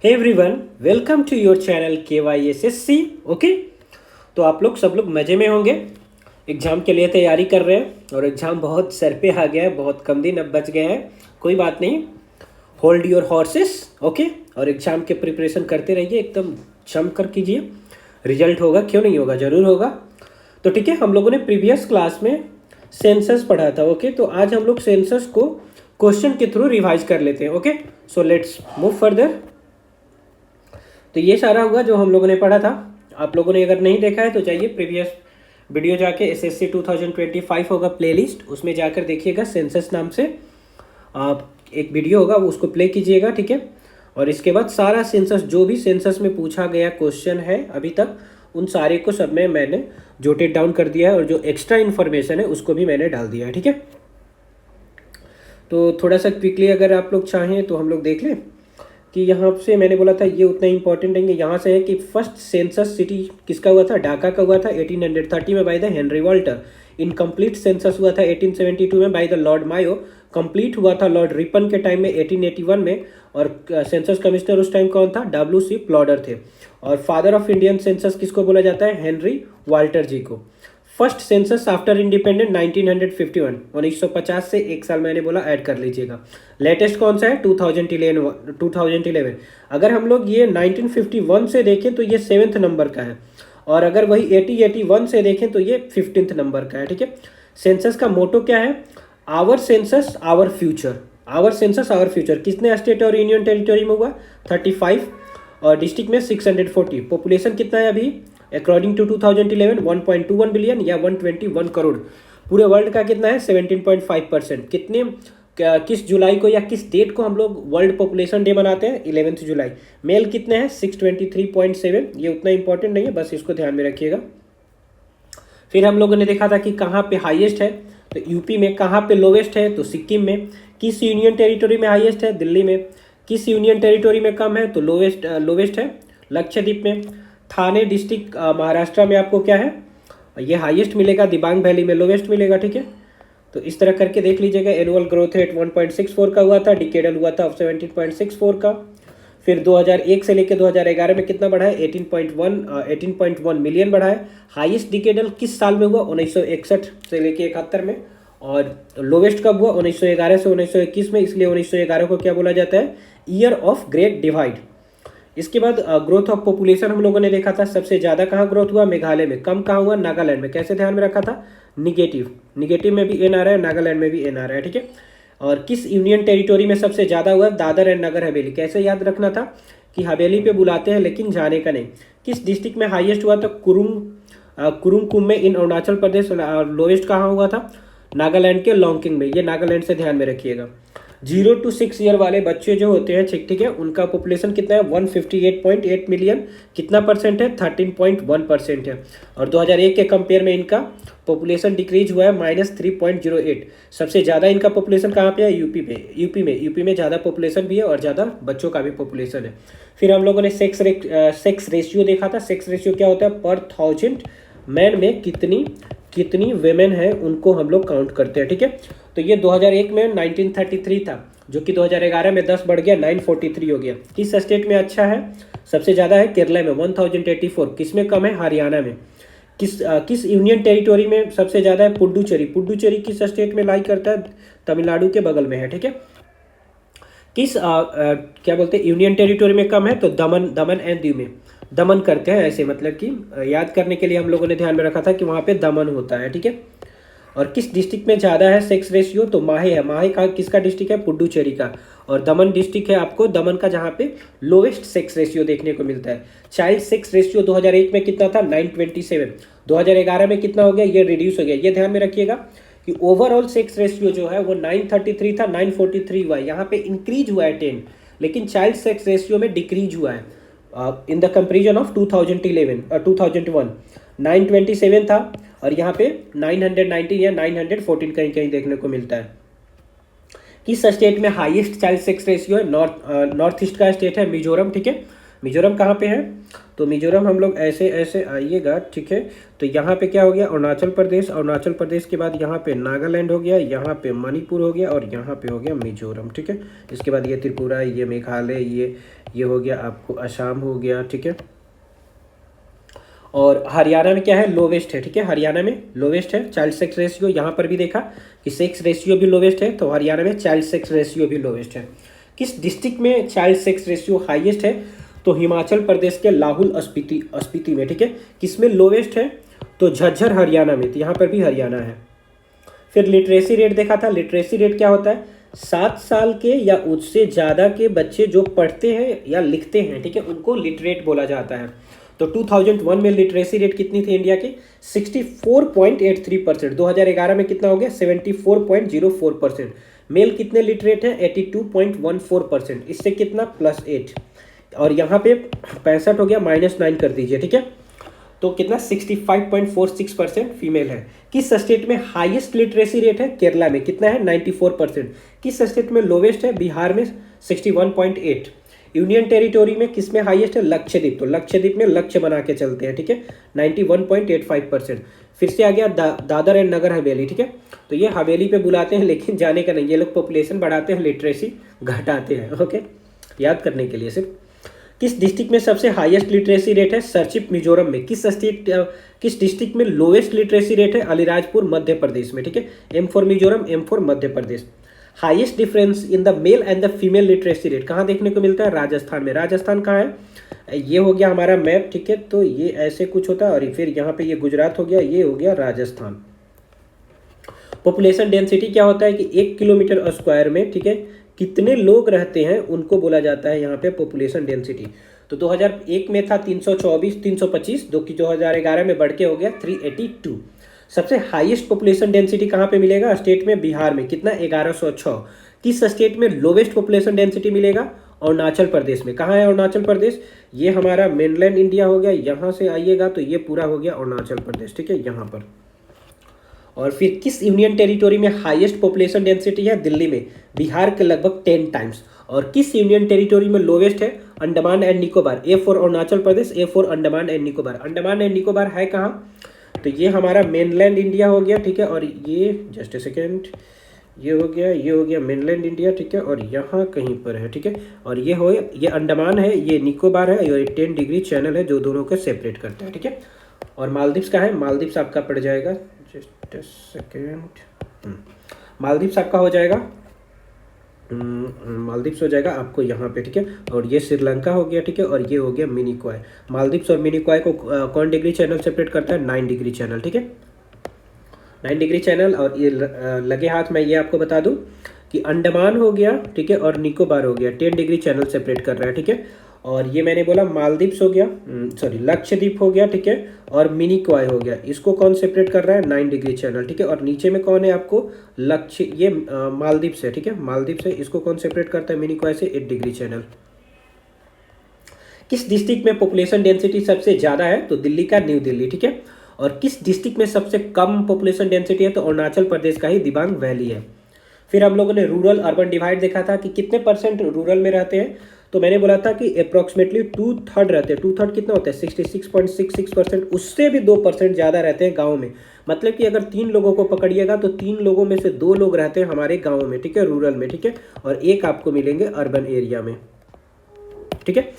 Hey everyone, welcome to your channel KYSSC। Okay, तो आप लोग सब लोग मज़े में होंगे। एग्ज़ाम के लिए तैयारी कर रहे हैं और एग्ज़ाम बहुत सर पे आ गया है, बहुत कम दिन अब बच गए हैं। कोई बात नहीं, होल्ड योर हॉर्सेस। ओके, और एग्ज़ाम के प्रिपरेशन करते रहिए, एकदम जम कर कीजिए। रिजल्ट होगा, क्यों नहीं होगा, ज़रूर होगा। तो ठीक है, हम लोगों ने प्रीवियस क्लास में सेंसस पढ़ा था। ओके, तो आज हम लोग सेंसस को क्वेश्चन के थ्रू रिवाइज कर लेते हैं। Okay, so let's move further. तो ये सारा हुआ जो हम लोगों ने पढ़ा था। आप लोगों ने अगर नहीं देखा है तो जाइए प्रीवियस वीडियो जाके SSC 2025 होगा प्लेलिस्ट, उसमें जाकर देखिएगा। सेंसस नाम से आप एक वीडियो होगा, वो उसको प्ले कीजिएगा। ठीक है, और इसके बाद सारा सेंसस, जो भी सेंसस में पूछा गया क्वेश्चन है अभी तक, उन सारे को सब में मैंने जोटेड डाउन कर दिया है और जो एक्स्ट्रा इन्फॉर्मेशन है उसको भी मैंने डाल दिया है। ठीक है, तो थोड़ा सा क्विकली अगर आप लोग चाहें तो हम लोग देख लें कि यहाँ से मैंने बोला था ये उतना इंपॉर्टेंट नहीं है। यहाँ से है कि फर्स्ट सेंसस सिटी किसका हुआ था, ढाका का हुआ था 1830 में by the Henry Walter. Incomplete census हुआ था 1872 में by the Lord Mayo. Complete हुआ था लॉर्ड रिपन के टाइम में 1881 में, और सेंसस कमिश्नर उस टाइम कौन था, WC प्लॉडर थे। और फादर ऑफ इंडियन सेंसस किसको बोला जाता है, हेनरी वाल्टर जी को। फर्स्ट सेंसस आफ्टर इंडिपेंडेंट 1951, 1950 से एक साल मैंने बोला ऐड कर लीजिएगा। लेटेस्ट कौन सा है, 2011। अगर हम लोग ये 1951 से देखें तो ये 7th नंबर का है, और अगर वही 8081 से देखें तो ये 15th नंबर का है। ठीक है, सेंसस का मोटो क्या है, our census our future. Our census our future कितने स्टेट और यूनियन टेरिटरी में हुआ, 35, और डिस्ट्रिक्ट में 640। पॉपुलेशन कितना है अभी, अकॉर्डिंग टू 2011 1.21 बिलियन या 121 करोड़। पूरे वर्ल्ड का कितना है, 17.5%। कितने किस जुलाई को या किस डेट को हम लोग वर्ल्ड पॉपुलेशन डे मनाते हैं, 11 जुलाई। मेल कितने हैं, 623.7। ये उतना इंपॉर्टेंट नहीं है, बस इसको ध्यान में रखिएगा। फिर हम लोगों ने देखा था कि कहाँ पे हाईएस्ट है, तो यूपी में। कहाँ पे लोवेस्ट है, तो सिक्किम में। किस यूनियन टेरिटोरी में हाईएस्ट है, दिल्ली में। किस यूनियन टेरिटोरी में कम है, तो लोवेस्ट है लक्षद्वीप में। थाने डिस्ट्रिक्ट महाराष्ट्र में आपको क्या है, ये हाईएस्ट मिलेगा। दिबांग वैली में लोवेस्ट मिलेगा। ठीक है, तो इस तरह करके देख लीजिएगा। एनुअल ग्रोथ रेट 1.64 का हुआ था, डिकेडल हुआ था 17.64 का। फिर 2001 से लेकर 2011 में कितना बढ़ा है, 18.1 मिलियन बढ़ा है। हाईएस्ट डिकेडल किस साल में हुआ, 1961 से लेकर 71 में। और लोवेस्ट कब हुआ, 1911 से 1921 में, इसलिए 1911 को क्या बोला जाता है, ईयर ऑफ ग्रेट डिवाइड। इसके बाद ग्रोथ ऑफ पॉपुलेशन हम लोगों ने देखा था। सबसे ज़्यादा कहाँ ग्रोथ हुआ, मेघालय में। कम कहाँ हुआ, नागालैंड में। कैसे ध्यान में रखा था, निगेटिव में भी एन आ रहा है, नागालैंड में भी एन आ रहा है। ठीक है, और किस यूनियन टेरिटोरी में सबसे ज़्यादा हुआ, दादर एंड नगर हवेली। कैसे याद रखना था कि हवेली पे बुलाते हैं लेकिन जाने का नहीं। किस डिस्ट्रिक्ट में हाईएस्ट हुआ, तो कुरुंग में इन अरुणाचल प्रदेश। लोवेस्ट कहाँ हुआ था, नागालैंड के लॉन्गकिंग में। ये नागालैंड से ध्यान में रखिएगा। 0 to 6 ईयर वाले बच्चे जो होते हैं, ठीक है, उनका पॉपुलेशन कितना है, 158.8 मिलियन। कितना परसेंट है, 13.1% है। और 2001 के कंपेयर में इनका पॉपुलेशन डिक्रीज हुआ है, -3.08। सबसे ज़्यादा इनका पॉपुलेशन कहाँ पे है, यूपी में ज़्यादा पॉपुलेशन भी है और ज़्यादा बच्चों का भी पॉपुलेशन है। फिर हम लोगों ने सेक्स रेशियो देखा था। सेक्स रेशियो क्या होता है, पर 1000 मैन में कितनी वेमेन है, उनको हम लोग काउंट करते हैं। ठीक है, तो ये 2001 में 1933 था, जो कि 2011 में 10 बढ़ गया, 943 हो गया। किस स्टेट में अच्छा है, सबसे ज़्यादा है केरला में 1084। किस में कम है, हरियाणा में। किस यूनियन टेरिटोरी में सबसे ज़्यादा है, पुडुचेरी किस स्टेट में लाई करता है, तमिलनाडु के बगल में है। ठीक है, किस क्या बोलते हैं यूनियन टेरिटोरी में कम है, तो दमन एंड दीव में। दमन करते हैं ऐसे, मतलब कि याद करने के लिए हम लोगों ने ध्यान में रखा था कि वहाँ पे दमन होता है। ठीक है, और किस डिस्ट्रिक्ट में ज़्यादा है सेक्स रेशियो, तो माहे है। माहे का किसका डिस्ट्रिक्ट है, पुडुचेरी का। और दमन डिस्ट्रिक्ट है आपको दमन का, जहाँ पे लोवेस्ट सेक्स रेशियो देखने को मिलता है। चाइल्ड सेक्स रेशियो 2001 में कितना था, 927। 2011 में कितना हो गया, ये रिड्यूस हो गया। ये ध्यान में रखिएगा कि ओवरऑल सेक्स रेशियो जो है वो 933 था, 943 हुआ है। यहाँ पे इंक्रीज हुआ है 10, लेकिन चाइल्ड सेक्स रेशियो में डिक्रीज हुआ है। इन द कंपेरिजन ऑफ 2001 927 था, और यहाँ पे 919 या 914 कहीं कहीं देखने को मिलता है। किस स्टेट में हाईएस्ट चाइल्ड सेक्स रेशियो है, नॉर्थ ईस्ट का स्टेट है मिजोरम। ठीक है, मिजोरम कहाँ पे है? तो मिजोरम हम लोग ऐसे ऐसे आइएगा, ठीक है। तो यहाँ पे क्या हो गया? अरुणाचल प्रदेश, अरुणाचल प्रदेश के बाद यहाँ पे नागालैंड हो गया, यहाँ पे मणिपुर हो गया और यहाँ पे हो गया मिजोरम, ठीक है। इसके बाद ये त्रिपुरा, ये मेघालय, ये हो गया आपको असम हो गया, ठीक है। और हरियाणा में क्या है? लोवेस्ट है, ठीक है। हरियाणा में लोवेस्ट है चाइल्ड सेक्स रेशियो। यहाँ पर भी देखा कि सेक्स रेशियो भी लोवेस्ट है, तो हरियाणा में चाइल्ड सेक्स रेशियो भी लोवेस्ट है। किस डिस्ट्रिक्ट में चाइल्ड सेक्स रेशियो हाईएस्ट है? तो हिमाचल प्रदेश के लाहौल स्पीति में, ठीक है। किसमें लोवेस्ट है? तो झज्जर हरियाणा में, तो यहाँ पर भी हरियाणा है। फिर लिटरेसी रेट देखा था। लिटरेसी रेट क्या होता है? 7 साल के या उससे ज़्यादा के बच्चे जो पढ़ते हैं या लिखते हैं, ठीक है, उनको लिटरेट बोला जाता है। तो 2001 में लिटरेसी रेट कितनी थी इंडिया की? 64.83%। 2011 में कितना हो गया? 74.04%। मेल कितने लिटरेट हैं? 82.14%। इससे कितना? +8। और यहाँ पे 65 हो गया, -9 कर दीजिए, ठीक है। तो कितना? 65.46% फीमेल है। किस स्टेट में हाईएस्ट लिटरेसी रेट है? केरला में। कितना है? 94%। किस स्टेट में लोवेस्ट है? बिहार में 61.8। यूनियन टेरिटोरी में किस में हाईएस्ट है? लक्षद्वीप। तो लक्षद्वीप में लक्ष्य बना के चलते हैं, ठीक है, 91.85%। फिर से आ गया दादर एंड नगर हवेली, ठीक है। तो ये हवेली पे बुलाते हैं लेकिन जाने का नहीं, ये लोग पॉपुलेशन बढ़ाते हैं, लिटरेसी घटाते हैं, ओके, याद करने के लिए सिर्फ। किस डिस्ट्रिक्ट में सबसे हाईएस्ट लिटरेसी रेट है? सरचिप मिजोरम में। किस डिस्ट्रिक्ट में लोवेस्ट लिटरेसी रेट है? अलीराजपुर मध्य प्रदेश में, ठीक है। M for Mizoram, M for Madhya Pradesh. Highest difference in the male and the female literacy rate कहाँ देखने को मिलता है? राजस्थान में। राजस्थान कहाँ है? ये हो गया हमारा मैप, ठीक है। तो ये ऐसे कुछ होता है और फिर यहाँ पे ये गुजरात हो गया, ये हो गया राजस्थान। पॉपुलेशन डेंसिटी क्या होता है कि 1 किलोमीटर स्क्वायर में, ठीक है, कितने लोग रहते हैं उनको बोला जाता है यहाँ पे पॉपुलेशन डेंसिटी। तो 2001 में था 325, 2011 में बढ़ के हो गया 382। सबसे हाईएस्ट पॉपुलेशन डेंसिटी कहाँ पे मिलेगा? स्टेट में बिहार में। कितना? 1106। किस स्टेट में लोवेस्ट पॉपुलेशन डेंसिटी मिलेगा? अरुणाचल प्रदेश में। कहाँ है अरुणाचल प्रदेश? ये हमारा मेनलैंड इंडिया हो गया, यहाँ से आइएगा तो ये पूरा हो गया अरुणाचल प्रदेश, ठीक है, यहाँ पर। और फिर किस यूनियन टेरिटोरी में हाईएस्ट पॉपुलेशन डेंसिटी है? दिल्ली में। बिहार के लगभग 10 टाइम्स। और किस यूनियन टेरिटोरी में लोवेस्ट है? Andaman and Nicobar. A for Arunachal Pradesh, A for Andaman and Nicobar. Andaman and Nicobar है कहाँ? तो ये हमारा मेनलैंड इंडिया हो गया, ठीक है। और ये जस्ट ए सेकेंड, ये हो गया मेनलैंड इंडिया, ठीक है। और यहाँ कहीं पर है, ठीक है। और ये अंडमान है, ये निकोबार है, ये 10 डिग्री चैनल है जो दोनों को सेपरेट करता है, ठीक है। और मालदीव्स का है? मालदीव्स आपका पड़ जाएगा, जस्ट ए सेकेंड, मालदीव्स आपका हो जाएगा, मालदीव्स हो जाएगा आपको यहाँ पे, ठीक है। और ये श्रीलंका हो गया, ठीक है। और ये हो गया मिनिकॉय। मालदीव्स और मिनिकॉय को कौन डिग्री चैनल सेपरेट करता है? 9 डिग्री चैनल, ठीक है, 9 डिग्री चैनल। और ये लगे हाथ में ये आपको बता दूं कि अंडमान हो गया, ठीक है, और निकोबार हो गया, 10 डिग्री चैनल सेपरेट कर रहा है, ठीक है। और ये मैंने बोला मालदीव्स हो गया, सॉरी लक्षद्वीप हो गया, ठीक है। और मिनिकॉय हो गया, इसको कौन सेपरेट कर रहा है? 9 डिग्री चैनल, ठीक है। और नीचे में कौन है आपको? ये मालदीव्स है, ठीक है, मालदीव्स है, इसको कौन सेपरेट करता है मिनिकॉय से? 8 डिग्री चैनल। किस डिस्ट्रिक्ट में पॉपुलेशन डेंसिटी सबसे ज़्यादा है? तो दिल्ली का न्यू दिल्ली, ठीक है। और किस डिस्ट्रिक्ट में सबसे कम पॉपुलेशन डेंसिटी है? तो अरुणाचल प्रदेश का ही दिबांग वैली है। फिर हम लोगों ने रूरल अर्बन डिवाइड देखा था कि कितने % रूरल में रहते हैं। तो मैंने बोला था कि अप्रॉक्सीमेटली 2/3 रहते हैं। 2/3 कितना होता है? 66.66%। उससे भी 2% ज़्यादा रहते हैं गाँव में। मतलब कि अगर 3 लोगों को पकड़िएगा तो 3 लोगों में से 2 लोग रहते हैं हमारे गाँव में, ठीक है, रूरल में, ठीक है। और 1 आपको मिलेंगे अर्बन एरिया में, ठीक है।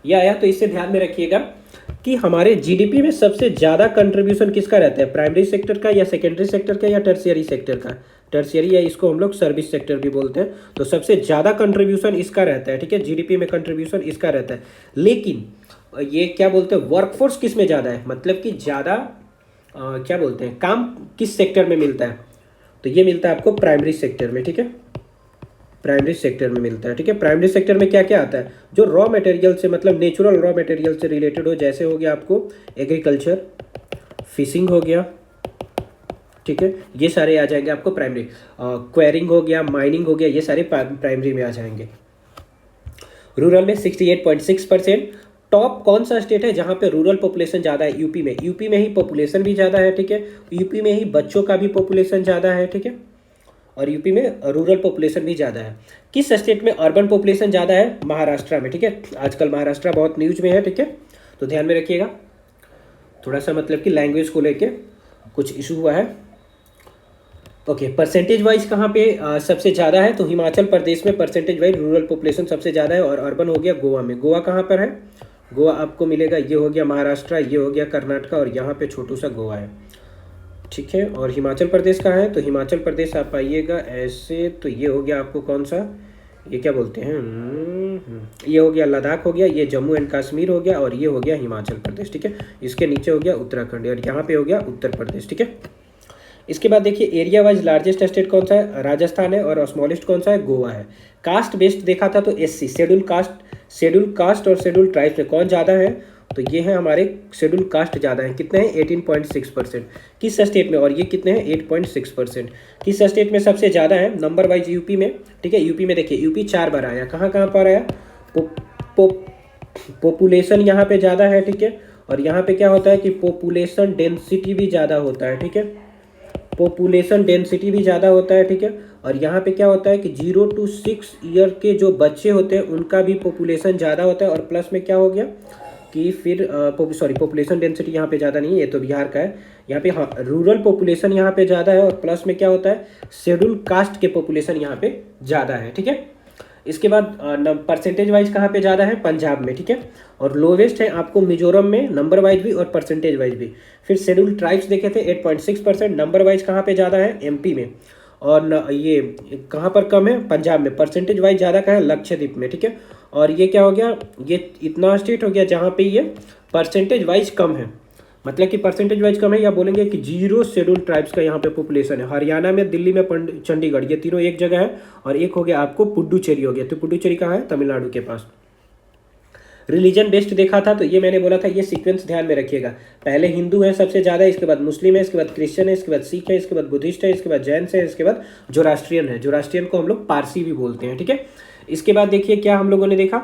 ये आया तो इससे ध्यान में रखिएगा कि हमारे जीडीपी में सबसे ज़्यादा कंट्रीब्यूशन किसका रहता है? प्राइमरी सेक्टर का या सेकेंडरी सेक्टर का या टर्शियरी सेक्टर का? टर्शियरी, या इसको हम लोग सर्विस सेक्टर भी बोलते हैं। तो सबसे ज़्यादा कंट्रीब्यूशन इसका रहता है, ठीक है, जीडीपी में कंट्रीब्यूशन इसका रहता है। लेकिन ये क्या बोलते हैं, वर्कफोर्स किस में ज़्यादा है, मतलब कि ज़्यादा क्या बोलते हैं, काम किस सेक्टर में मिलता है? तो ये मिलता है आपको प्राइमरी सेक्टर में, ठीक है, प्राइमरी सेक्टर में मिलता है, ठीक है। प्राइमरी सेक्टर में क्या क्या आता है? जो रॉ मटेरियल से, मतलब नेचुरल रॉ मटेरियल से रिलेटेड हो, जैसे हो गया आपको एग्रीकल्चर, फिशिंग हो गया, ठीक है, ये सारे आ जाएंगे आपको प्राइमरी। क्वेरिंग हो गया, माइनिंग हो गया, ये सारे प्राइमरी में आ जाएंगे। रूरल में 68.6%। टॉप कौन सा स्टेट है जहाँ पे रूरल पॉपुलेशन ज़्यादा है? यूपी में। यूपी में ही पॉपुलेशन भी ज़्यादा है, ठीक है, यूपी में ही बच्चों का भी पॉपुलेशन ज़्यादा है, ठीक है। और यूपी में रूरल पॉपुलेशन भी ज़्यादा है। किस स्टेट में अर्बन पॉपुलेशन ज़्यादा है? महाराष्ट्र में, ठीक है। आजकल महाराष्ट्र बहुत न्यूज में है, ठीक है, तो ध्यान में रखिएगा। थोड़ा सा मतलब कि लैंग्वेज को लेके कुछ इशू हुआ है। ओके, परसेंटेज वाइज कहाँ पे सबसे ज़्यादा है? तो हिमाचल प्रदेश में परसेंटेज वाइज रूरल पॉपुलेशन सबसे ज़्यादा है, और अर्बन हो गया गोवा में। गोवा कहाँ पर है? गोवा आपको मिलेगा, ये हो गया महाराष्ट्र, ये हो गया कर्नाटका, और यहाँ पे छोटू सा गोवा है, ठीक है। और हिमाचल प्रदेश कहाँ है? तो हिमाचल प्रदेश आप आइएगा ऐसे, तो ये हो गया आपको कौन सा, ये क्या बोलते हैं, ये हो गया लद्दाख हो गया, ये जम्मू एंड कश्मीर हो गया, और ये हो गया हिमाचल प्रदेश, ठीक है। इसके नीचे हो गया उत्तराखंड, और यहाँ पे हो गया उत्तर प्रदेश, ठीक है। इसके बाद देखिए एरिया वाइज लार्जेस्ट स्टेट कौन सा है? राजस्थान है, और स्मॉलेस्ट कौन सा है? गोवा है। कास्ट बेस्ड देखा था तो एससी, शेड्यूल कास्ट और शेड्यूल ट्राइब्स में कौन ज़्यादा है? तो ये है हमारे शेड्यूल कास्ट ज़्यादा है। कितने हैं? 18.6%। किस स्टेट में? और ये कितने हैं? 8.6%। किस स्टेट में सबसे ज़्यादा है? नंबर वाइज यूपी में, ठीक है। यूपी में देखिए, यूपी 4 बार आया। कहाँ कहाँ पर आया? पॉपुलेशन यहाँ पे ज़्यादा है, ठीक है। और यहाँ पे क्या होता है कि पॉपुलेशन डेंसिटी भी ज़्यादा होता है, ठीक है। पॉपुलेशन डेंसिटी भी ज़्यादा होता है, ठीक है। और यहाँ पे क्या होता है कि 0 to 6 ईयर के जो बच्चे होते हैं उनका भी पॉपुलेशन ज़्यादा होता है। और प्लस में क्या हो गया कि फिर पॉपुलेशन डेंसिटी यहाँ पे ज़्यादा नहीं है, ये तो बिहार का है। यहाँ पे हाँ, रूरल पॉपुलेशन यहाँ पे ज़्यादा है, और प्लस में क्या होता है, शेड्यूल कास्ट के पॉपुलेशन यहाँ पे ज़्यादा है, ठीक है। इसके बाद परसेंटेज वाइज कहाँ पे ज़्यादा है? पंजाब में, ठीक है। और लोवेस्ट है आपको मिजोरम में, नंबर वाइज भी और परसेंटेज वाइज भी। फिर शेड्यूल ट्राइब्स देखे थे 8.6%, नंबर वाइज कहाँ पे ज़्यादा है? एमपी में। और ये कहाँ पर कम है? पंजाब में। परसेंटेज वाइज ज़्यादा कहाँ है? लक्षद्वीप में, ठीक है। और ये क्या हो गया, ये इतना स्टेट हो गया जहाँ पे ये परसेंटेज वाइज कम है, मतलब कि परसेंटेज वाइज कम है, या बोलेंगे कि 0 शेड्यूल ट्राइब्स का यहाँ पे पॉपुलेशन है। हरियाणा में, दिल्ली में, चंडीगढ़, ये तीनों एक जगह है। और एक हो गया आपको पुडुचेरी हो गया। तो पुडुचेरी कहाँ है? तमिलनाडु के पास। रिलीजन बेस्ड देखा था तो ये मैंने बोला था, ये सीक्वेंस ध्यान में रखिएगा। पहले हिंदू है सबसे ज़्यादा, इसके बाद मुस्लिम है, इसके बाद क्रिश्चियन है, इसके बाद सिख है, इसके बाद बुद्धिस्ट है, इसके बाद जैन है, इसके बाद जोरास्ट्रियन है। जोरास्ट्रियन को हम लोग पारसी भी बोलते हैं, ठीक है। इसके बाद देखिए क्या हम लोगों ने देखा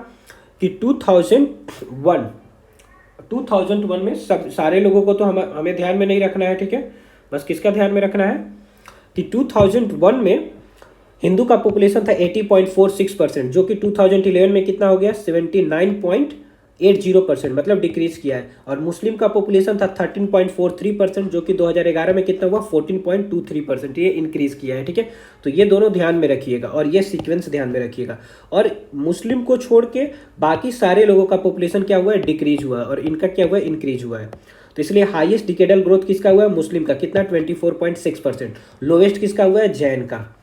कि 2001 में सब सारे लोगों को तो हमें ध्यान में नहीं रखना है, ठीक है। बस किसका ध्यान में रखना है कि 2001 में हिंदू का पॉपुलेशन था 80.46%, जो कि 2011 में कितना हो गया? 79.80%, मतलब डिक्रीज किया है। और मुस्लिम का पॉपुलेशन था 13.43%, जो कि 2011 में कितना हुआ? 14.23%, ये इंक्रीज किया है, ठीक है। तो ये दोनों ध्यान में रखिएगा, और ये सीक्वेंस ध्यान में रखिएगा। और मुस्लिम को छोड़ के बाकी सारे लोगों का पॉपुलेशन क्या हुआ है? डिक्रीज हुआ है, और इनका क्या हुआ है? इंक्रीज हुआ है। तो इसलिए हाईएस्ट डिकेडल ग्रोथ किसका हुआ है? मुस्लिम का। कितना? 24.6%। लोवेस्ट किसका हुआ है? जैन का।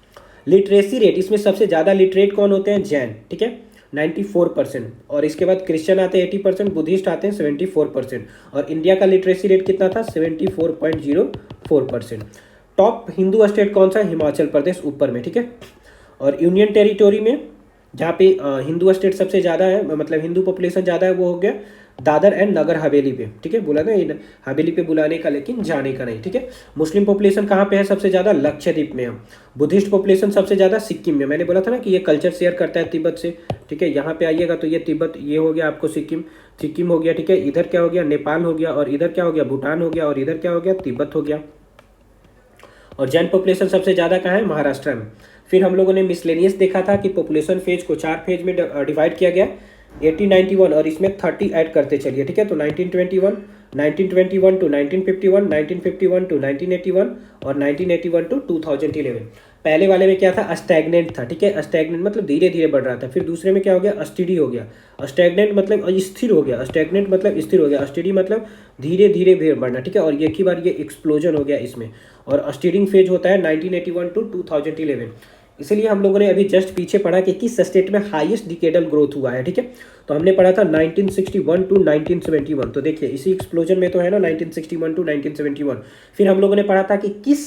लिटरेसी रेट, इसमें सबसे ज़्यादा लिटरेट कौन होते हैं? जैन, ठीक है, 94%। और इसके बाद क्रिश्चियन आते हैं 80%, बुद्धिस्ट आते हैं 74%। और इंडिया का लिटरेसी रेट कितना था? 74.04%। टॉप हिंदू स्टेट कौन सा है? हिमाचल प्रदेश ऊपर में, ठीक है। और यूनियन टेरिटोरी में जहाँ पे हिंदू स्टेट सबसे ज़्यादा है, मतलब हिंदू पॉपुलेशन ज़्यादा है, वो हो गया दादर एंड नगर हवेली पे, ठीक है। बोला ना हवेली पे बुलाने का, लेकिन जाने का नहीं, ठीक है। मुस्लिम पॉपुलेशन कहाँ पे है सबसे ज़्यादा? लक्षद्वीप में है। बुद्धिस्ट पॉपुलेशन सबसे ज़्यादा सिक्किम में। मैंने बोला था ना कि ये कल्चर शेयर करता है तिब्बत से, ठीक है। यहाँ पे आइएगा तो ये तिब्बत, ये हो गया आपको सिक्किम हो गया, ठीक है। इधर क्या हो गया? नेपाल हो गया, और इधर क्या हो गया? भूटान हो गया, और इधर क्या हो गया? तिब्बत हो गया। और जैन पॉपुलेशन सबसे ज़्यादा कहाँ है? महाराष्ट्र में। फिर हम लोगों ने मिसलेनियस देखा था कि पॉपुलेशन फेज को 4 फेज में डिवाइड किया गया, 1891, और इसमें 30 ऐड करते चलिए, ठीक है। तो 1921 टू 1951, 1951 टू 1981, और 1981 टू 2011। पहले वाले में क्या था? स्टैग्नेंट था, ठीक है। स्टैग्नेंट मतलब धीरे धीरे बढ़ रहा था। फिर दूसरे में क्या हो गया? स्टेडी हो गया। स्टैग्नेंट मतलब स्थिर हो गया, स्टैग्नेंट मतलब स्थिर हो गया, स्टेडी मतलब धीरे धीरे बढ़ना, ठीक है। और एक ही बार ये एक्सप्लोजन हो गया इसमें। और स्टीडिंग फेज होता है 1981 टू 2011। इसलिए हम लोगों ने अभी जस्ट पीछे पढ़ा कि किस स्टेट में हाईएस्ट डिकेडल ग्रोथ हुआ है, ठीक है। तो हमने पढ़ा था 1961 टू 1971। तो देखिए इसी एक्सप्लोजन में तो है ना, 1961 टू 1971। फिर हम लोगों ने पढ़ा था कि किस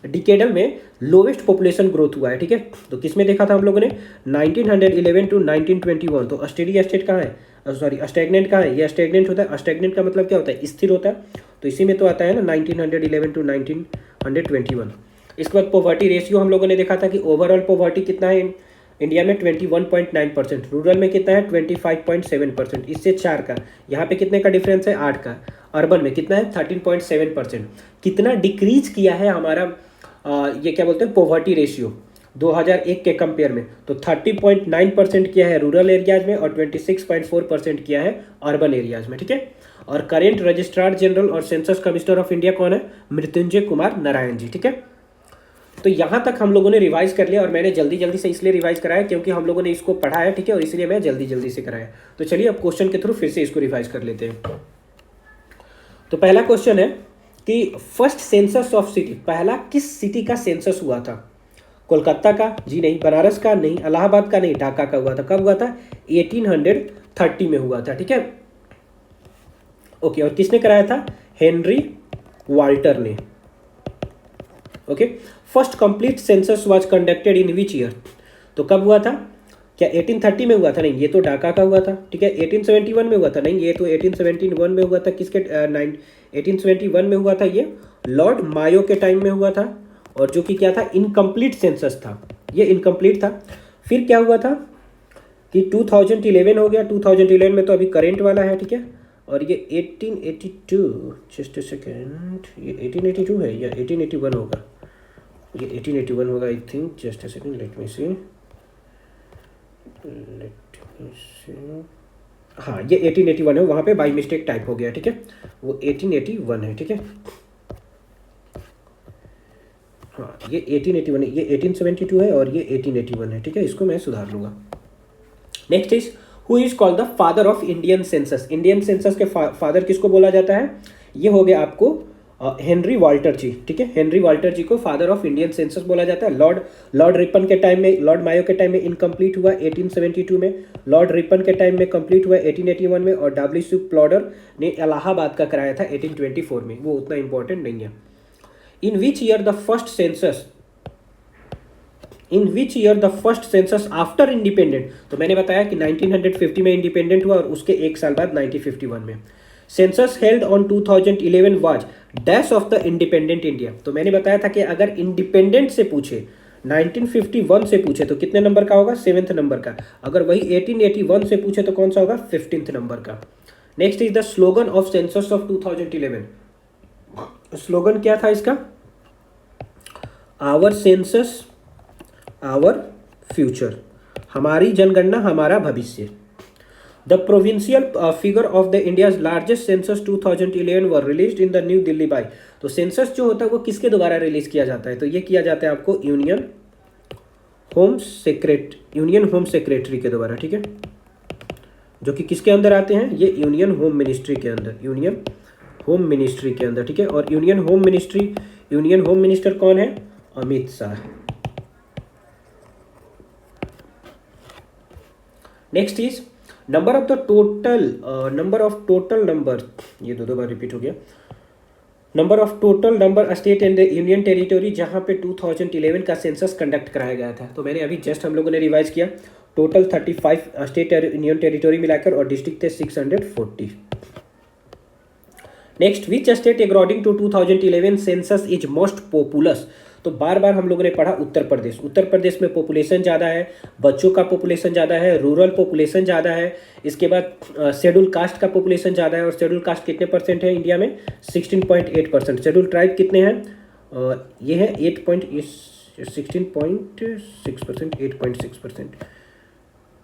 डिकेडल में लोवेस्ट पॉपुलेशन ग्रोथ हुआ है, ठीक है। तो किस में देखा था हम लोगों ने? 1911 टू 1921। तो स्टेडी स्टेट कहाँ है? स्टैग्नेंट कहाँ है? ये स्टैग्नेंट होता है। स्टैग्नेंट का मतलब क्या होता है? स्थिर होता है। तो इसी में तो आता है ना 1911 टू 1921। इसके बाद पॉवर्टी रेशियो हम लोगों ने देखा था कि ओवरऑल पॉवर्टी कितना है इंडिया में? 21.9%। रूरल में कितना है? 25.7%। इससे 4 का, यहाँ पे कितने का डिफरेंस है? 8 का। अर्बन में कितना है? 13.7%। कितना डिक्रीज किया है हमारा ये क्या बोलते हैं? Poverty ratio. 2001 के कंपेयर में, तो 30.9% किया है रूरल एरियाज में और 26.4% किया है अर्बन एरियाज में, ठीक है। और करेंट रजिस्ट्रार जनरल और सेंसस कमिश्नर ऑफ इंडिया कौन है? मृत्युंजय कुमार नारायण जी, ठीक है। तो यहाँ तक हम लोगों ने रिवाइज कर लिया, और मैंने जल्दी जल्दी से इसलिए रिवाइज कराया क्योंकि हम लोगों ने इसको पढ़ा है, ठीक है, और इसलिए मैं जल्दी जल्दी से कराया। तो चलिए अब क्वेश्चन के थ्रू फिर से इसको रिवाइज कर लेते हैं। तो पहला क्वेश्चन है कि फर्स्ट सेंसस ऑफ सिटी, पहला किस सिटी का सेंसस हुआ था? कोलकाता का? जी नहीं। बनारस का? नहीं। इलाहाबाद का? नहीं। ढाका का हुआ था। कब हुआ था? 1830 में हुआ था, ठीक है। ओके, और किसने कराया था? हेनरी वाल्टर ने। Okay, first complete census was conducted in which year? तो कब हुआ था? क्या 1830 में हुआ था? नहीं, ये तो ढाका का हुआ था, ठीक है। 1871 में हुआ था? नहीं, ये तो 1871 में हुआ था। किसके 1871 में हुआ था? ये लॉर्ड मायो के टाइम में हुआ था, और जो कि क्या था? इनकम्प्लीट सेंसस था, ये इनकम्प्लीट था। फिर क्या हुआ था कि 2011 हो गया। 2011 में तो अभी करेंट वाला है, ठीक है। और ये 1882, जस्ट अ सेकेंड, ये 1882 है या 1881 होगा? ये 1881 होगा I think. Just a second, let me see. हाँ, ये 1881 है, वहाँ पे बाई मिस्टेक टाइप हो गया, ठीक है। वो 1881 है, ठीक है। हाँ, ये 1881 है, ये 1872 है और ये 1881 है, ठीक है। इसको मैं सुधार लूँगा। Next is who is called the father of Indian census? Indian census के फादर किसको बोला जाता है? ये हो गया आपको हेनरी वाल्टर जी, ठीक है। हेनरी वाल्टर जी को फादर ऑफ इंडियन सेंसस बोला जाता है। लॉर्ड रिपन के टाइम में, लॉर्ड मायो के टाइम में इनकम्प्लीट हुआ 1872 में, लॉर्ड रिपन के टाइम में कंप्लीट हुआ 1881 में, और डब्ल्यू प्लॉडर ने इलाहाबाद का कराया था 1824 में। वो उतना इंपॉर्टेंट नहीं है। In which year the first census after independent? तो मैंने बताया कि 1950 में इंडिपेंडेंट हुआ और उसके एक साल बाद 1951 में। Census held on 2011 was dash of the independent India? तो मैंने बताया था कि अगर इंडिपेंडेंट से पूछे, 1951 से पूछे तो कितने नंबर का होगा? 7th नंबर का। अगर वही 1881 से पूछे तो कौन सा होगा? 15th नंबर का। Next is the slogan of census of 2011। Slogan क्या था इसका? आवर सेंसस आवर फ्यूचर, हमारी जनगणना हमारा भविष्य। The provincial figure of the India's largest census 2011 were released in the New Delhi by? तो सेंसस जो होता है वो किसके द्वारा रिलीज किया जाता है? तो ये किया जाता है आपको यूनियन होम सेक्रेटरी के द्वारा, ठीक है। जो कि किसके अंदर आते हैं? ये यूनियन होम मिनिस्ट्री के अंदर, यूनियन होम मिनिस्ट्री के अंदर, ठीक है। और यूनियन होम मिनिस्टर कौन है? Amit Shah. Next is number of total number, ये दो बार रिपीट हो गया। Number of total number state and union territory जहां पे 2011 का सेंसस कंडक्ट कराया गया था। तो मैंने अभी जस्ट हम लोगों ने रिवाइज किया, टोटल 35 स्टेट यूनियन टेरिटोरी मिलाकर, और डिस्ट्रिक्ट थे 640। Next, which state according to 2011 census is most populous? तो बार बार हम लोगों ने पढ़ा उत्तर प्रदेश। उत्तर प्रदेश में पॉपुलेशन ज़्यादा है, बच्चों का पॉपुलेशन ज़्यादा है, रूरल पॉपुलेशन ज़्यादा है। इसके बाद शेड्यूल कास्ट का पॉपुलेशन ज़्यादा है, और शेड्यूल कास्ट कितने परसेंट है इंडिया में? 16.8%। शेड्यूल ट्राइब कितने हैं? ये है 16.6%, 8.6%,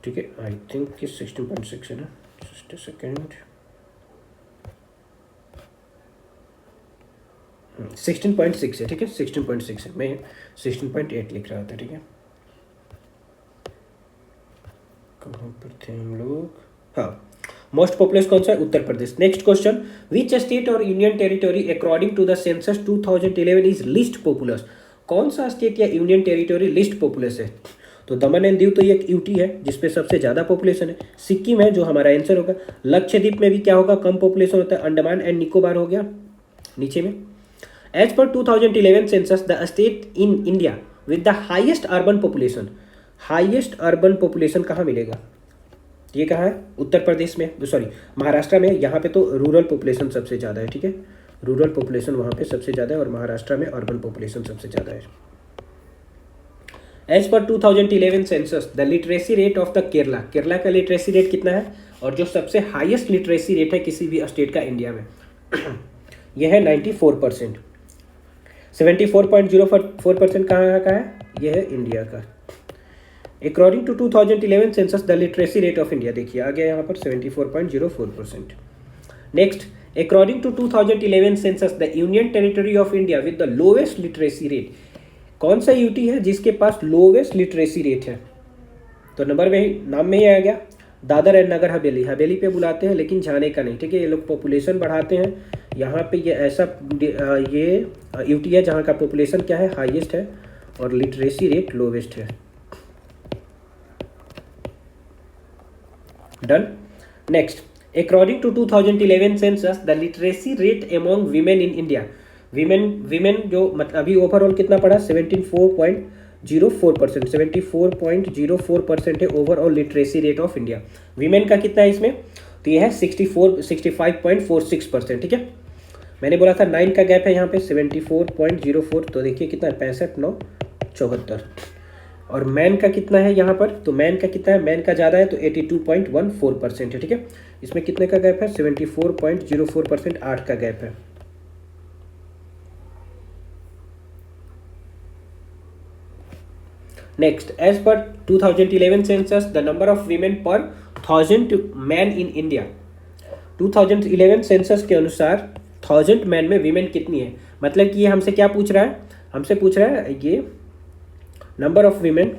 ठीक है। आई थिंक कि 16.6 है ना, जस्ट अ सेकेंड। 16.6 है, ठीक है। 16.6 है, मैं 16.8 लिख रहा था, ठीक है। कहाँ पर थे हम लोग? हाँ, मोस्ट पॉपुलस कौन सा है? Uttar Pradesh. Next question, which state और union territory according to the census 2011 is least populous? कौन सा स्टेट या यूनियन टेरिटोरी लिस्ट पॉपुलस है? तो दमन एंड दीव तो ये यूटी है जिसपे सबसे ज़्यादा पॉपुलेशन है। सिक्किम है जो हमारा आंसर होगा। लक्षद्वीप में भी क्या होगा? कम पॉपुलेशन होता है। अंडमान एंड निकोबार हो गया नीचे में। As per 2011 census, the state in India with the highest urban population कहाँ मिलेगा? ये कहाँ है? उत्तर प्रदेश में, सॉरी महाराष्ट्र में। यहाँ पे तो रूरल पॉपुलेशन सबसे ज़्यादा है, ठीक है। रूरल पॉपुलेशन वहाँ पे सबसे ज़्यादा है, और महाराष्ट्र में अर्बन पॉपुलेशन सबसे ज़्यादा है। As per 2011 census, the literacy rate of the Kerala का लिटरेसी रेट कितना है? और जो सबसे हाईएस्ट लिटरेसी रेट है किसी भी स्टेट का इंडिया में यह है 94%। 74.04% कहाँ का है? ये है इंडिया का। According to 2011 census the literacy rate of India, देखिए आ गया यहाँ पर 74.04%। Next, according to 2011 census the union territory of India with the lowest literacy rate, कौन सा यूटी है जिसके पास लोवेस्ट लिटरेसी रेट है? तो नंबर में ही, नाम में ही आ गया, दादर एंड नगर हवेली। हवेली पे बुलाते हैं लेकिन जाने का नहीं, ठीक है। ये लोग पॉपुलेशन बढ़ाते हैं, यहाँ पे ये ऐसा ये यूटी है जहाँ का पॉपुलेशन क्या है, हाईएस्ट है और लिटरेसी रेट लोवेस्ट है। Done. Next, according to 2011 census the literacy rate among women in India, women जो मतलब अभी ओवरऑल कितना पड़ा, 74.04%, 74.04% है overall literacy rate of India. Women का कितना है इसमें, तो ये है 65.46%, ठीक है। मैंने बोला था 9 का गैप है यहाँ पे, 74.04, तो देखिए कितना है, 65, 9, 74। और मैन का कितना है यहाँ पर, तो मैन का कितना है, मैन का ज़्यादा है तो 82.14% है, ठीक है। इसमें कितने का गैप है, 74.04%, 8 का गैप है। Next, as per 2011 census the number of women per 1000 man in India, 2011 census के अनुसार 1000 मैन में वीमेन कितनी है? मतलब कि ये हमसे क्या पूछ रहा है, हमसे पूछ रहा है ये number of women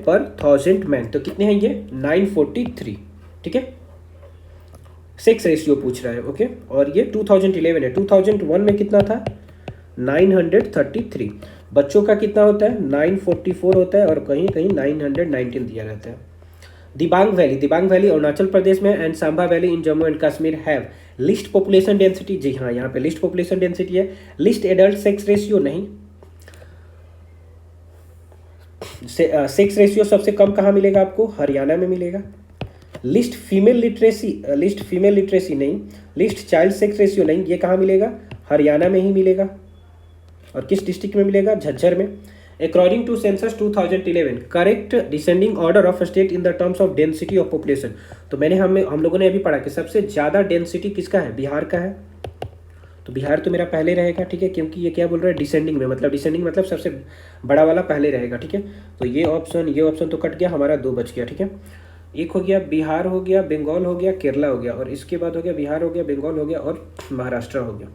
per 1000 man, तो कितने हैं ये, 943, ठीक है। सेक्स रेशियो पूछ रहा है, ओके। और ये 2011 है, 2001 में कितना था, 933। बच्चों का कितना होता है, 944 होता है और कहीं कहीं 919 दिया रहता है। दिबांग वैली अरुणाचल प्रदेश में and Samba valley in Jammu and Kashmir have least population density, जी हाँ यहाँ पे लिस्ट पॉपुलेशन डेंसिटी है। लिस्ट एडल्ट सेक्स रेशियो नहीं, सेक्स रेशियो सबसे कम कहाँ मिलेगा आपको, हरियाणा में मिलेगा। लिस्ट फीमेल लिटरेसी नहीं, लिस्ट चाइल्ड सेक्स रेशियो नहीं, ये कहाँ मिलेगा, हरियाणा में ही मिलेगा। और किस डिस्ट्रिक्ट में मिलेगा, झज्जर में। According to census 2011 correct descending order of state in the terms of density of population, तो हम लोगों ने अभी पढ़ा कि सबसे ज़्यादा डेंसिटी किसका है, बिहार का है। तो बिहार तो मेरा पहले रहेगा, ठीक है, क्योंकि ये क्या बोल रहा है, डिसेंडिंग में, मतलब डिसेंडिंग मतलब सबसे बड़ा वाला पहले रहेगा, ठीक है। तो ये ऑप्शन तो कट गया, हमारा 2 बच गया, ठीक है। एक हो गया बिहार, हो गया बंगाल, हो गया केरला, हो गया, और इसके बाद हो गया बिहार, हो गया बंगाल, हो गया और महाराष्ट्र हो गया।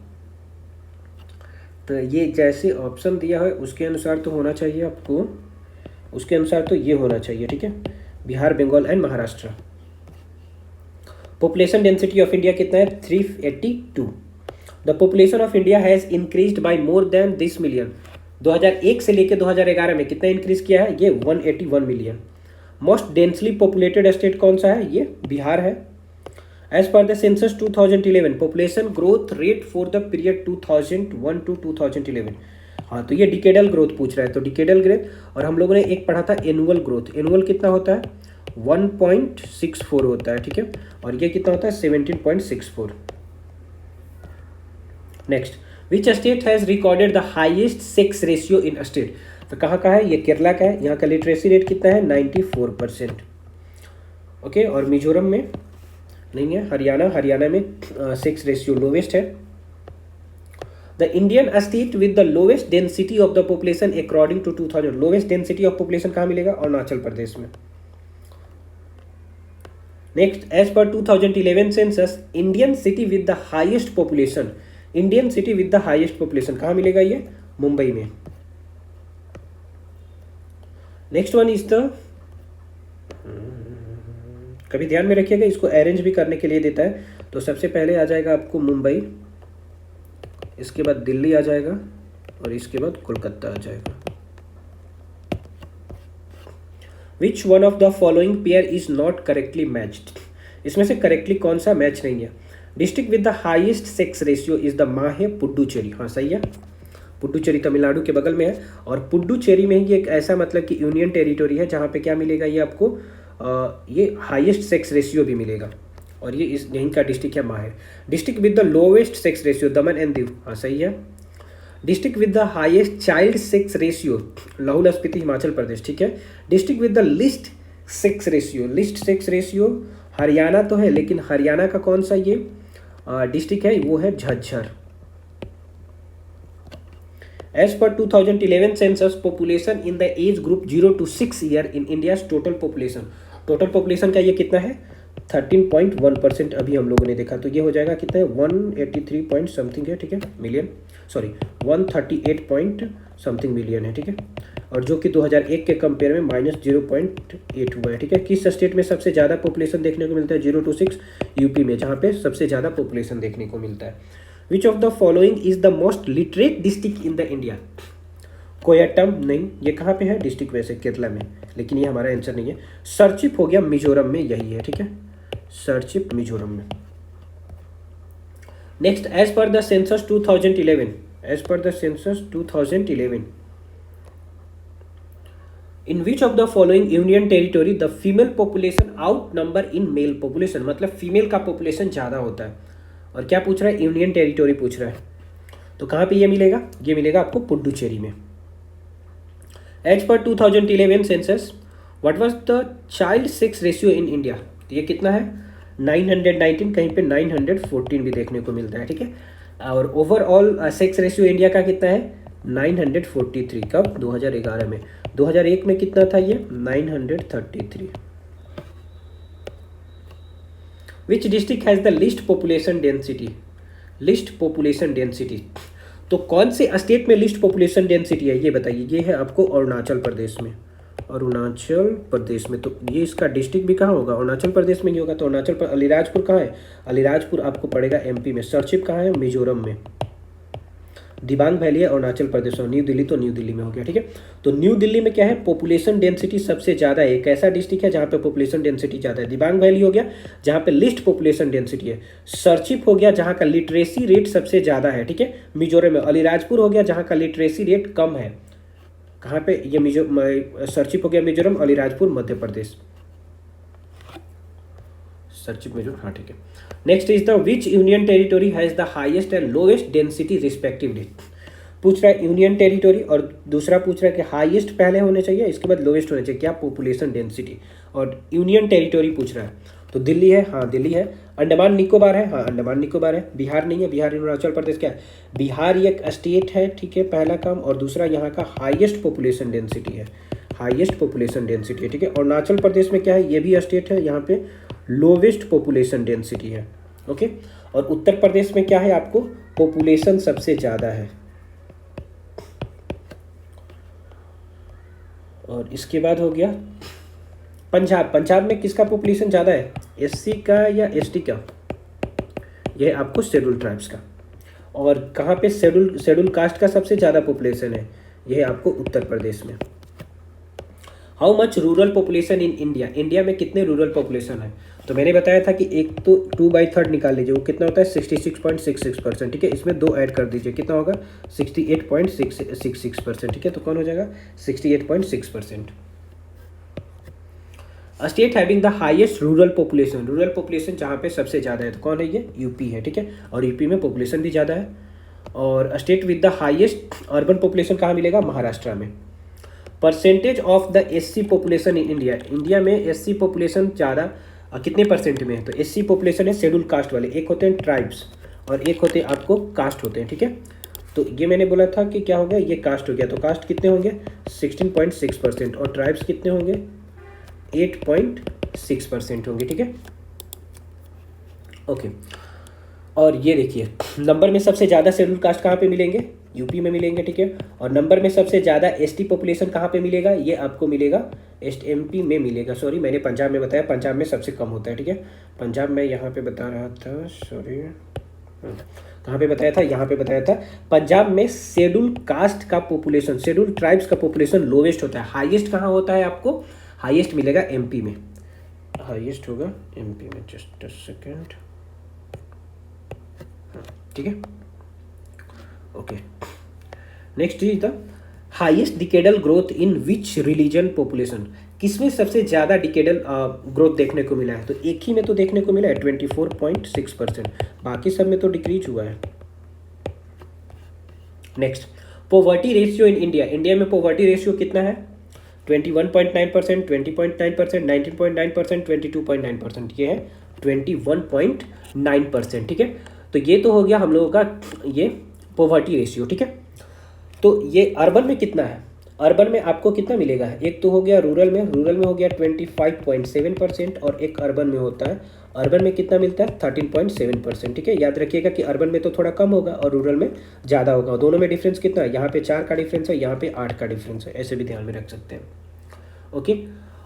तो ये जैसे ऑप्शन दिया है उसके अनुसार तो होना चाहिए आपको, उसके अनुसार तो ये होना चाहिए, ठीक है, Bihar, Bengal and Maharashtra. Population density of India कितना है, 382। The population of India has increased by more than this million, 2001 से लेकर 2011 में कितना इंक्रीज किया है, ये 181 मिलियन। मोस्ट डेंसली पॉपुलेटेड स्टेट कौन सा है, ये बिहार है। As per the census 2011 population growth rate for the period 2001 to 2011, हाँ तो ये डिकेडल ग्रोथ पूछ रहा है, तो डिकेडल ग्रोथ, और हम लोगों ने एक पढ़ा था एनुअल ग्रोथ, एनुअल कितना होता है, 1.64 होता है, ठीक है, और ये कितना होता है, 17.64। Next, which state has recorded the highest sex ratio in state, तो कहाँ का है, ये केरला का है। यहाँ का लिटरेसी रेट कितना है, 94%, ओके। और मिजोरम में नहीं है, हरियाणा में सेक्स रेशियो लोवेस्ट है। The Indian state with the lowest density of the population according to 2000, lowest density of population कहाँ मिलेगा, अरुणाचल प्रदेश में। Next, as per 2011 census Indian city with the highest population, Indian city with the highest population कहाँ मिलेगा, ये मुंबई में। Next one is the, कभी ध्यान में रखिएगा, इसको अरेंज भी करने के लिए देता है, तो सबसे पहले आ जाएगा आपको मुंबई, इसके बाद दिल्ली आ जाएगा और इसके बाद कोलकाता आ जाएगा। Which one of the following pair is not correctly matched, इसमें से करेक्टली कौन सा मैच नहीं है। District with the highest sex ratio is the माहे पुडुचेरी, हाँ सही है, पुडुचेरी तमिलनाडु के बगल में है। और पुडुचेरी में ही एक ऐसा मतलब कि यूनियन टेरिटोरी है जहाँ पे क्या मिलेगा, ये आपको ये हाईएस्ट सेक्स रेशियो भी मिलेगा, और ये इस यहीं का डिस्ट्रिक्ट है Mahe. District with the lowest sex ratio Daman and Diu, हाँ सही है। District with the highest child sex ratio Lahaul Spiti Himachal Pradesh, ठीक है। District with the least sex ratio Haryana तो है, लेकिन हरियाणा का कौन सा ये डिस्ट्रिक्ट है, वो है Jhajjar. As per 2011 census population in the age group 0 to 6 year in India total population, total population का ये कितना है 13.1% अभी हम लोगों ने देखा, तो ये हो जाएगा कितना है 183 पॉइंट समथिंग है, ठीक है million, sorry 138 point something million है, ठीक है, और जो कि 2001 के कंपेयर में -0.8 हुआ है, ठीक है। किस स्टेट में सबसे ज़्यादा पॉपुलेशन देखने को मिलता है 0 to 6, यूपी में, जहाँ पे सबसे ज़्यादा पॉपुलेशन देखने को मिलता है। Which of the following is the most literate district in the India, Kottayam नहीं, ये कहाँ पे है डिस्ट्रिक्ट, वैसे केरला में, लेकिन ये हमारा आंसर नहीं है। सरचिप हो गया मिजोरम में, यही है, ठीक है, सरचिप मिजोरम में। Next, as per the census 2011, as per the census 2011 in which of the following union territory the female population outnumber in male population, मतलब फीमेल का पॉपुलेशन ज़्यादा होता है, और क्या पूछ रहा है यूनियन टेरिटोरी पूछ रहा है, तो कहाँ पे ये मिलेगा, ये मिलेगा आपको पुडुचेरी में। As per 2011 census what was the child sex ratio in India, तो ये कितना है 919, कहीं पे 914 भी देखने को मिलता है, ठीक है, और ओवरऑल सेक्स रेशियो इंडिया का कितना है 943, कब 2011 में, 2001 में कितना था ये 933। Which district has the list population density, list population density, तो कौन से स्टेट में लिस्ट पॉपुलेशन डेंसिटी है ये बताइए, ये है आपको अरुणाचल प्रदेश में, अरुणाचल प्रदेश में, तो ये इसका डिस्ट्रिक्ट भी कहाँ होगा अरुणाचल प्रदेश में ही होगा, तो अरुणाचल पर अलीराजपुर कहाँ है, अलीराजपुर आपको पड़ेगा एमपी में, सरचिप कहाँ है मिजोरम में, दिबांग वैली है अरुणाचल प्रदेश, और न्यू दिल्ली तो न्यू दिल्ली में हो गया, ठीक है। तो न्यू दिल्ली में क्या है पॉपुलेशन डेंसिटी सबसे ज़्यादा है, एक ऐसा डिस्ट्रिक्ट है जहाँ पे पॉपुलेशन डेंसिटी ज़्यादा है, दिबांग वैली हो गया जहाँ पे लिस्ट पॉपुलेशन डेंसिटी है, सरचिप हो गया जहाँ का लिटरेसी रेट सबसे ज़्यादा है, ठीक है मिजोरम में, अलीराजपुर हो गया जहाँ का लिटरेसी रेट कम है, कहाँ पे ये सरचिप हो गया मिजोरम, अलीराजपुर मध्य प्रदेश, सरचिप मिजोरम, हाँ ठीक है। Next is the which union territory has the highest and lowest density respectively, पूछ रहा है यूनियन टेरिटोरी, और दूसरा पूछ रहा है कि हाईएस्ट पहले होने चाहिए इसके बाद लोएस्ट होने चाहिए, क्या पॉपुलेशन डेंसिटी, और यूनियन टेरिटोरी पूछ रहा है, तो दिल्ली है, हाँ दिल्ली है, अंडमान निकोबार है, हाँ अंडमान निकोबार है, बिहार नहीं है, बिहार अरुणाचल प्रदेश क्या है, बिहार एक स्टेट है, ठीक है पहला काम, और दूसरा यहाँ का हाईएस्ट पॉपुलेशन डेंसिटी है, हाईएस्ट पॉपुलेशन डेंसिटी है, ठीक है। अरुणाचल प्रदेश में क्या है ये भी स्टेट है, यहाँ पे लोवेस्ट पॉपुलेशन डेंसिटी है, ओके, और उत्तर प्रदेश में क्या है आपको पॉपुलेशन सबसे ज़्यादा है, और इसके बाद हो गया पंजाब, पंजाब में किसका पॉपुलेशन ज़्यादा है एससी का या एसटी का, यह आपको शेड्यूल ट्राइब्स का, और कहाँ पे शेड्यूल कास्ट का सबसे ज़्यादा पॉपुलेशन है, यह आपको उत्तर प्रदेश में। How much rural population in India, India में कितने रूरल पॉपुलेशन है, तो मैंने बताया था कि एक तो 2/3 निकाल लीजिए, वो कितना होता है 66.66%, ठीक है, इसमें 2 ऐड कर दीजिए, कितना होगा 68.66%, ठीक है, तो कौन हो जाएगा 68.6%। State having the highest rural population जहाँ पे सबसे ज़्यादा है, तो कौन है ये यूपी है, ठीक है, और यूपी में पॉपुलेशन भी ज़्यादा है, और state with the highest urban population कहाँ मिलेगा महाराष्ट्र में। Percentage of the SC population in India, India में एससी पॉपुलेशन ज़्यादा कितने परसेंट में है, तो एससी पॉपुलेशन है शेड्यूल कास्ट वाले, एक होते हैं ट्राइब्स और एक होते हैं आपको कास्ट होते हैं, ठीक है, तो ये मैंने बोला था कि क्या हो गया ये कास्ट हो गया, तो कास्ट कितने होंगे 16.6% और ट्राइब्स कितने होंगे 8.6% होंगे, ठीक है, ओके। और ये देखिए नंबर में सबसे ज़्यादा शेड्यूल कास्ट कहाँ पे मिलेंगे यूपी में मिलेंगे, ठीक है, और नंबर में सबसे ज़्यादा एसटी पॉपुलेशन कहाँ पे मिलेगा, ये आपको मिलेगा ईस्ट एमपी में मिलेगा, सॉरी मैंने पंजाब में बताया, पंजाब में सबसे कम होता है, ठीक है, पंजाब में यहाँ पे बता रहा था, सॉरी कहाँ पे बताया था, यहाँ पे बताया था, पंजाब में शेड्यूल कास्ट का पॉपुलेशन, शेड्यूल ट्राइब्स का पॉपुलेशन लोवेस्ट होता है, हाईएस्ट कहाँ होता है आपको, हाईएस्ट मिलेगा एमपी में, हाईएस्ट होगा एमपी में, जस्ट अ सेकेंड, ठीक है, okay. Next is the highest decadal growth in which religion population, किसमें सबसे ज़्यादा डिकेडल ग्रोथ देखने को मिला है, तो एक ही में तो देखने को मिला है 24.6%, बाकी सब में तो डिक्रीज हुआ है। Next poverty ratio in India, India में पॉवर्टी रेशियो कितना है 21.9%, 20.9%, 19.9%, 22.9%, ये है 21.9%, ठीक है, तो ये तो हो गया हम लोगों का ये पॉवर्टी रेशियो, ठीक है। तो ये अर्बन में कितना है, अर्बन में आपको कितना मिलेगा, एक तो हो गया रूरल में हो गया 25.7% और एक अर्बन में होता है, अर्बन में कितना मिलता है 13.7%। ठीक है, याद रखिएगा कि अर्बन में तो थोड़ा कम होगा और रूरल में ज़्यादा होगा, दोनों में डिफरेंस कितना है, यहाँ पे 4 का डिफरेंस है, यहाँ पे 8 का डिफरेंस है, ऐसे भी ध्यान में रख सकते हैं। ओके,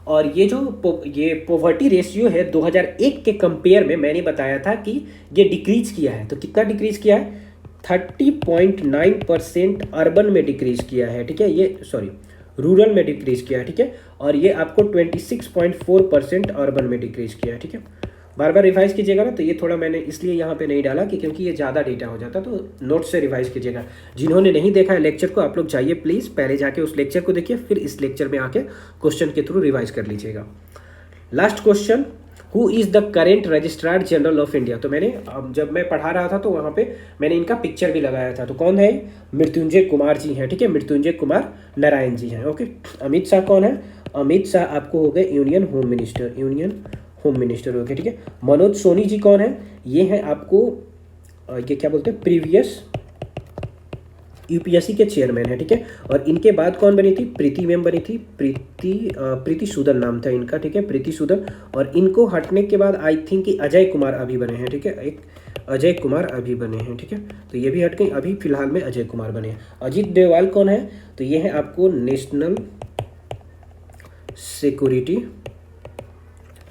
और ये जो ये पॉवर्टी रेशियो है 2001 के कंपेयर में मैंने बताया था कि ये डिक्रीज किया है, तो कितना डिक्रीज किया है, 30.9% अर्बन में डिक्रीज किया है। ठीक है, ये सॉरी रूरल में डिक्रीज किया है। ठीक है, और ये आपको 26.4% अर्बन में डिक्रीज किया है। ठीक है, बार बार रिवाइज कीजिएगा ना, तो ये थोड़ा मैंने इसलिए यहाँ पे नहीं डाला कि क्योंकि ये ज़्यादा डेटा हो जाता, तो नोट से रिवाइज कीजिएगा। जिन्होंने नहीं देखा है लेक्चर को, आप लोग जाइए प्लीज़, पहले जाके उस लेक्चर को देखिए, फिर इस लेक्चर में आके क्वेश्चन के थ्रू रिवाइज कर लीजिएगा। Last question, who is the current registrar general of India. तो मैंने जब मैं पढ़ा रहा था तो वहाँ पे मैंने इनका पिक्चर भी लगाया था, तो कौन है, मृत्युंजय कुमार जी हैं। ठीक है, मृत्युंजय कुमार नारायण जी हैं। ओके, अमित शाह कौन है, अमित शाह आपको हो गए यूनियन होम मिनिस्टर हो गए। ठीक है, मनोज सोनी जी कौन है, ये हैं आपको ये क्या बोलते हैं, प्रीवियस यूपीएससी के चेयरमैन है। ठीक है, और इनके बाद कौन बनी थी, प्रीति मैम बनी थी, प्रीति सूदन नाम था इनका। ठीक है, प्रीति सूदन, और इनको हटने के बाद आई थिंक कि अजय कुमार अभी बने हैं। ठीक है, एक अजय कुमार अभी बने हैं। ठीक है, तो ये भी हट गई, अभी फिलहाल में अजय कुमार बने हैं। अजीत डोभाल कौन है, तो ये है आपको नेशनल सिक्योरिटी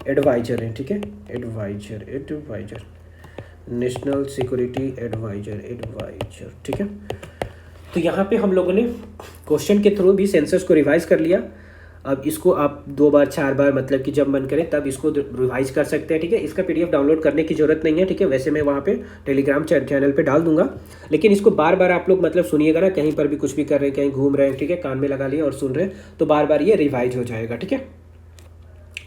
एडवाइजर है। ठीक है, एडवाइजर नेशनल सिक्योरिटी एडवाइजर। ठीक है, तो यहाँ पे हम लोगों ने क्वेश्चन के थ्रू भी सेंसस को रिवाइज कर लिया। अब इसको आप 2 बार 4 बार मतलब कि जब मन करे तब इसको रिवाइज कर सकते हैं। ठीक है, इसका पीडीएफ डाउनलोड करने की जरूरत नहीं है। ठीक है, वैसे मैं वहाँ पे टेलीग्राम चैनल पे डाल दूंगा, लेकिन इसको बार बार आप लोग मतलब सुनिएगा ना, कहीं पर भी कुछ भी कर रहे हैं, कहीं घूम रहे हैं, ठीक है, कान में लगा लिए और सुन रहे हैं, तो बार बार ये रिवाइज हो जाएगा। ठीक है,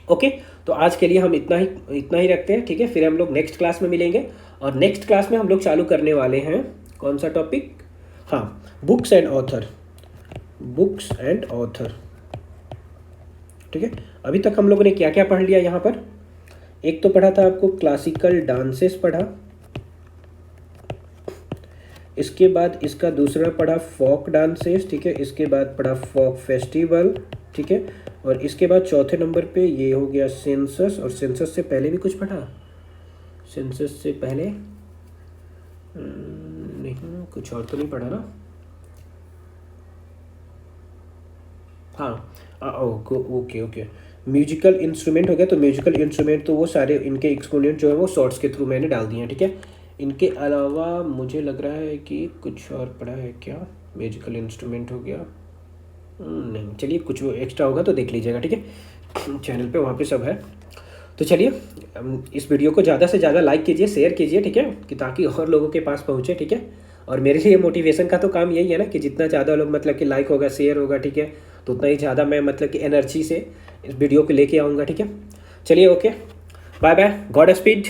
ओके, तो आज के लिए हम इतना ही रखते हैं। ठीक है, फिर हम लोग नेक्स्ट क्लास में मिलेंगे, और नेक्स्ट क्लास में हम लोग चालू करने वाले हैं कौन सा टॉपिक, हाँ, बुक्स एंड ऑथर। ठीक है, अभी तक हम लोगों ने क्या क्या पढ़ लिया यहाँ पर, एक तो पढ़ा था आपको क्लासिकल डांसेस पढ़ा, इसके बाद इसका दूसरा पढ़ा फोक डांसेस। ठीक है, इसके बाद पढ़ा फोक फेस्टिवल। ठीक है, और इसके बाद चौथे नंबर पे ये हो गया सेंसस, और सेंसस से पहले भी कुछ पढ़ा, सेंसस से पहले नहीं, कुछ और तो नहीं पढ़ा ना, हाँ, ओके, म्यूजिकल इंस्ट्रूमेंट हो गया, तो म्यूजिकल इंस्ट्रूमेंट तो वो सारे इनके एक्सपोनेंट जो है वो शॉर्ट्स के थ्रू मैंने डाल दिए हैं। ठीक है, इनके अलावा मुझे लग रहा है कि कुछ और पढ़ा है क्या, म्यूजिकल इंस्ट्रूमेंट हो गया, नहीं, चलिए कुछ एक्स्ट्रा होगा तो देख लीजिएगा। ठीक है, चैनल पे वहाँ पे सब है। तो चलिए इस वीडियो को ज़्यादा से ज़्यादा लाइक कीजिए, शेयर कीजिए। ठीक है, कि ताकि और लोगों के पास पहुँचे। ठीक है, और मेरे लिए मोटिवेशन का तो काम यही है ना कि जितना ज़्यादा लोग मतलब कि लाइक होगा, शेयर होगा, ठीक है, तो उतना ही ज़्यादा मैं मतलब कि एनर्जी से इस वीडियो को लेके आऊँगा। ठीक है, चलिए, okay, bye bye, God speed.